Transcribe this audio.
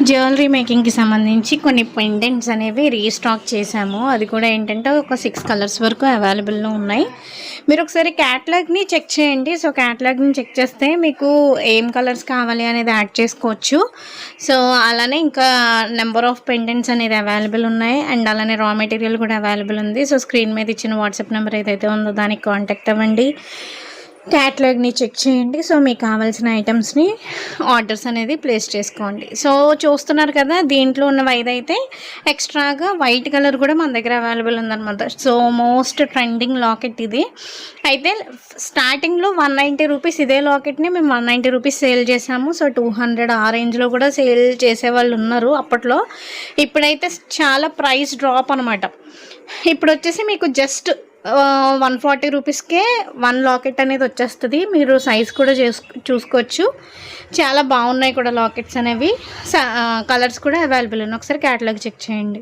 Jewellery మేకింగ్కి సంబంధించి కొన్ని pendants అనేవి రీస్టాక్ చేశాము. అది కూడా ఏంటంటే ఒక 6 కలర్స్ వరకు అవైలబుల్లో ఉన్నాయి. మీరు ఒకసారి క్యాటలాగ్ని చెక్ చేయండి. సో క్యాటలాగ్ని చెక్ చేస్తే మీకు ఏం కలర్స్ కావాలి అనేది యాడ్ చేసుకోవచ్చు. సో అలానే ఇంకా నెంబర్ ఆఫ్ పెండెంట్స్ అనేది అవైలబుల్ ఉన్నాయి. అండ్ అలానే రా మెటీరియల్ కూడా అవైలబుల్ ఉంది. సో స్క్రీన్ మీద ఇచ్చిన వాట్సాప్ నెంబర్ ఏదైతే ఉందో దానికి కాంటాక్ట్ అవ్వండి. క్యాటలాగ్ని చెక్ చేయండి. సో మీకు కావాల్సిన ఐటమ్స్ని ఆర్డర్స్ అనేది ప్లేస్ చేసుకోండి. సో చూస్తున్నారు కదా, దీంట్లో ఉన్న ఇదైతే ఎక్స్ట్రాగా వైట్ కలర్ కూడా మన దగ్గర అవైలబుల్ ఉందన్నమాట. సో మోస్ట్ ట్రెండింగ్ లాకెట్ ఇది. అయితే స్టార్టింగ్లో 190 రూపీస్ ఇదే లాకెట్ని మేము 190 రూపీస్ సేల్ చేసాము. సో 200 ఆ రేంజ్లో కూడా సేల్ చేసేవాళ్ళు ఉన్నారు అప్పట్లో. ఇప్పుడైతే చాలా ప్రైస్ డ్రాప్ అనమాట. ఇప్పుడు వచ్చేసి మీకు జస్ట్ 140 రూపీస్కే 1 లాకెట్ అనేది వచ్చేస్తుంది. మీరు సైజ్ కూడా చూసుకోవచ్చు. చాలా బాగున్నాయి కూడా లాకెట్స్ అనేవి. కలర్స్ కూడా అవైలబుల్ ఉన్నాయి. ఒకసారి క్యాటలాగ్ చెక్ చేయండి.